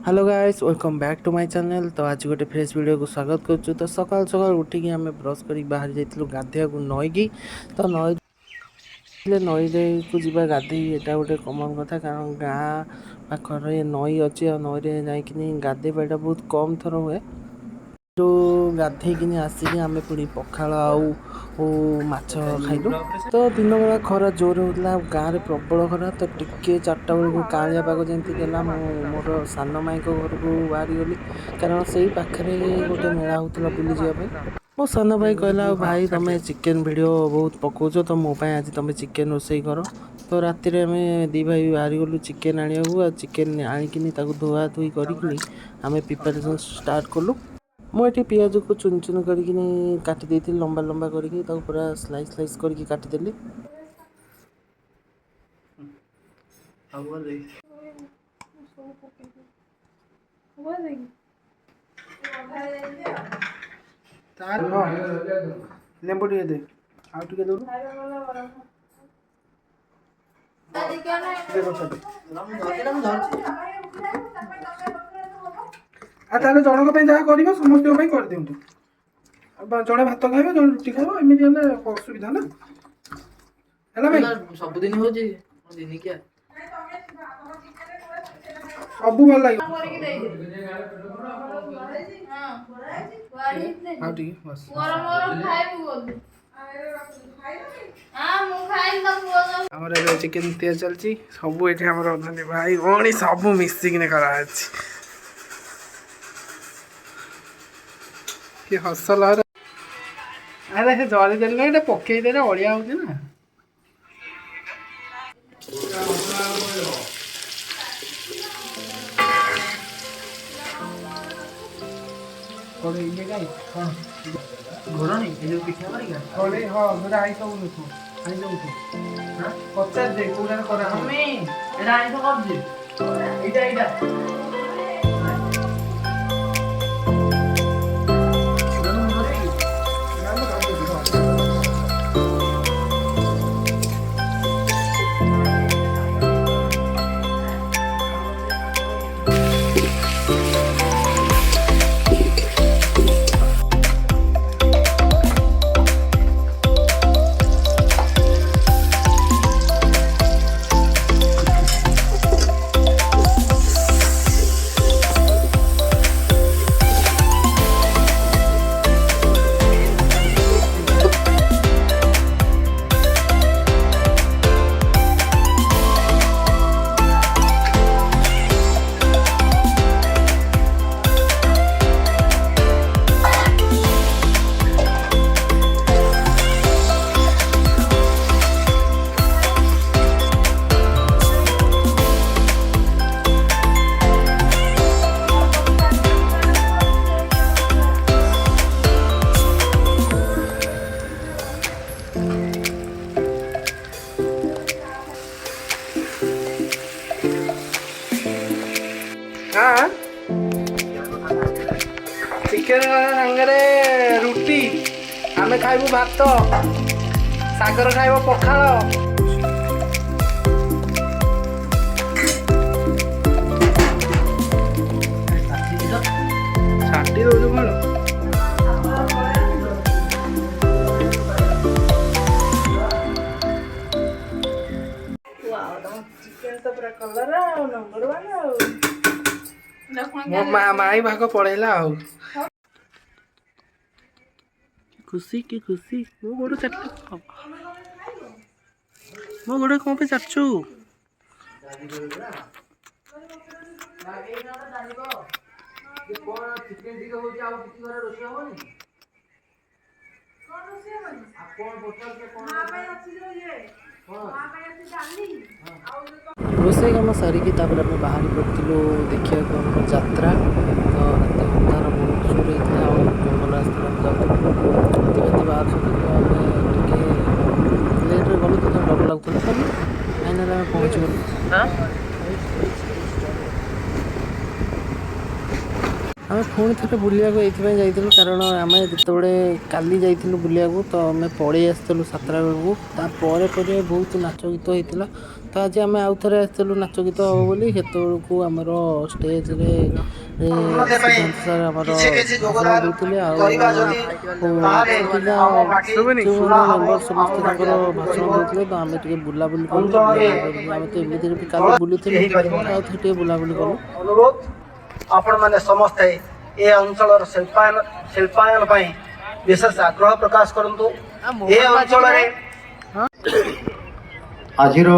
Hello guys welcome back to my channel. तो आज गोटे फ्रेश वीडियो को स्वागत करुँ। तो सकाल सकाल उठिकी आम ब्रश कर बाहर जाइलु गाधोया नईकी। तो नई को जीवा गाधे यहाँ गोटे कमन कथा, कारण गाँ पाखे नई अच्छी और नई जाकि गाधेवाटा बहुत कम थर हुए। जो गाधेकिनी आसिकी आम पुणी पखाल आउ माछ खाइलु। तो दिन बेला खरा जोर होता गाँव में प्रबल खरा। तो टिके 4टा बेलू कालिया पाग जमी देला मोर सान माई घर को बाहरी गली, कारण से पाखे गोटे मेला होता बुली जावाई। मो सान भाई कहला भाई तुम चिकेन वीडियो बहुत पकाच, तो मोपाई आज तुम चिकेन रोसे कर। तो राति आम दी भाई बाहरी गलु चिकेन आने। चिकेन आणिकी धुआ धुई करी आम प्रिपारेसन स्टार्ट कलु। मुझे पियाज को चुन चुन करके काटी देती लंबा लंबा करके पूरा स्लाइस स्लाइस करके काटिदेली। लेंबू टे दे आउ टे दे ताले जनक जहाँ कर समस्त कर दिंतु। जड़े भात खाइबे जड़े रुटी खाइबे एमती असुविधा ना है भाई। सबुदिन हो सब भल लगे चिकेन तैयार चलती सब ये भाई भौणी सब मिसिकी कराई हस लहर। अरे से जरी देने पकईदे अड़िया हो ना। पचार दे चिकेन सांगे रुटी आमे खाइबू भात सागर खाइब पखाल। छाटी दौर कौन चिकेन तो पूरा कलर नंबर 1 मो माई भाग पड़ेला खुशी की खुशी मो गोड़ चाटू मो गोड़ कौन पे चाटू रोसे कम सारिकी बाहरी पड़ू देखा यात्रा। तो रात अंधार बहुत जोर होता जंगल रास्ता हाथी बाहर लेट्रे गलु तो डर लगुला फाइनाल आम पहुँच गलु। ଆମେ ପୁଣି ଥରେ ବୁଲିବାକୁ ଏଇଥିପାଇଁ ଯାଇଥିଲୁ କାରଣ ଆମେ ଯେତେବେଳେ କାଲି ଯାଇଥିଲୁ ବୁଲିବାକୁ ତ ଆମେ ପଳେଇ ଆସିଥିଲୁ ସାତଟା ବେଳକୁ। ତାପରେ ପରେ ବହୁତ ନାଚ ଗୀତ ହେଇଥିଲା। ତ ଆଜି ଆମେ ଆଉ ଥରେ ଆସିଥିଲୁ ନାଚ ଗୀତ ହେବ ବୋଲି। ସେତେବେଳକୁ ଆମର ଷ୍ଟେଜରେ ସିଦ୍ଧାନ୍ତ ସାର୍ ଆମର ଭାଷଣ ଦେଉଥିଲେ। ଆଉ ସେଠିକା ଯେଉଁମାନେ ମେମ୍ବର ସମସ୍ତେ ତାଙ୍କର ଭାଷଣ ଦେଉଥିଲେ। ତ ଆମେ ଟିକେ ବୁଲାବୁଲି କଲୁ। ବୁଲାବୁଲି କରିକି ଆମେ ତ ଏମିତିରେ ବି କାଲି ବୁଲିଥିଲୁ ତ ଆଉ ଥରେ ଟିକେ ବୁଲାବୁଲି କଲୁ। ଅନୁରୋଧ ଆପଣମାନେ ସମସ୍ତେ ଏ ଅଞ୍ଚଳର ଶିଳ୍ପାୟନ ପାଇଁ ବିଶେଷ ଆଗ୍ରହ ପ୍ରକାଶ କରନ୍ତୁ। ଏ ଅଞ୍ଚଳରେ ଆଜିର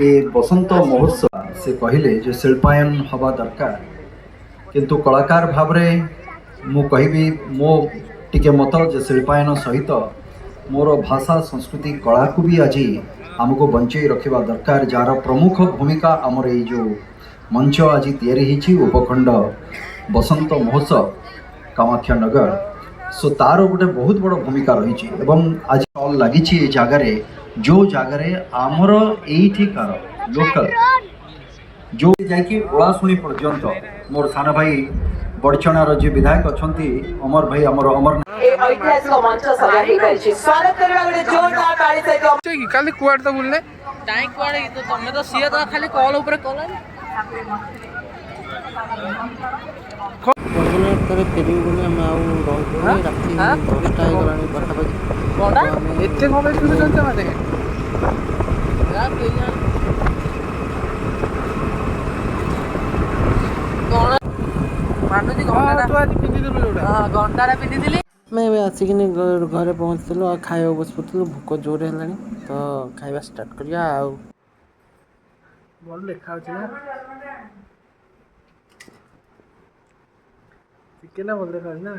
ଏ ବସନ୍ତ ମହୋତ୍ସବ ସେ କହିଲେ ଯେ ଶିଳ୍ପାୟନ ହେବା ଦରକାର, କିନ୍ତୁ କଳାକାର ଭାବରେ ମୁଁ କହିବି ମୋ ଟିକେ ମତ ଯେ ଶିଳ୍ପାୟନ ସହିତ ମୋର ଭାଷା ସଂସ୍କୃତି କଳାକୁ ବି ଆଜି ଆମକୁ ବଞ୍ଚେଇ ରଖିବା ଦରକାର, ଯାହାର ପ୍ରମୁଖ ଭୂମିକା ଆମର ଏଇ ଯେଉଁ ମଞ୍ଚ ଆଜି ତିଆରି ହେଇଛି ଉପଖଣ୍ଡ ବସନ୍ତ ମହୋତ୍ସବ କାମାକ୍ଷାନଗର, ସୋ ତାର ଗୋଟେ ବହୁତ ବଡ଼ ଭୂମିକା ରହିଛି। ଏବଂ ଆଜି ଷ୍ଟଲ୍ ଲାଗିଛି ଏ ଜାଗାରେ, ଯେଉଁ ଜାଗାରେ ଆମର ଏଇଠିକାର ଲୋକାଲ ଯେଉଁ ଯାଇକି ଓଳାଶୁଣି ପର୍ଯ୍ୟନ୍ତ ମୋର ସାନ ଭାଇ ବଡ଼ଚଣାର ଯିଏ ବିଧାୟକ ଅଛନ୍ତି ଅମର ଭାଇ ଆମର ଅମରନାଥ ଐତିହାସିକ ମଞ୍ଚ ସଜା ହେଇପାରିଛି। ସ୍ୱାଗତ କରିବା ଗୋଟେ ଜୋରଦାର ତାଳି ସହିତ। କାଲି କୁଆଡ଼େ ତ ବୁଲିଲେ କାଇଁ କୁଆଡ଼େ ତ ତମେ ତ ସିଏ ତ ଖାଲି କଲ୍ ଉପରେ କଲ୍ ପରେ ଫେରିବୁ ବୋଲି ଆମେ ଆଉ ରହିବୁନି। ରାତି 10ଟା ହେଇଗଲାଣି ପାଖାପାଖି। ଏତେ କ'ଣ ପାଇଁ ଶୁଣୁଛନ୍ତି ମାନେ ଘଣ୍ଟାଟା ପିନ୍ଧିଥିଲି। ଆମେ ଏବେ ଆସିକିନି ଘରେ ପହଞ୍ଚିଥିଲୁ ଆଉ ଖାଇବାକୁ ବସି ପଡ଼ିଥିଲୁ। ଭୋକ ଜୋରରେ ହେଲାଣି ତ ଖାଇବା ଷ୍ଟାର୍ଟ କରିବା। ଆଉ ଭଲ ଦେଖାଯାଉଛି ନା ଚିକେନ ଭଲ ଦେଖାଯାଉଛି ନା।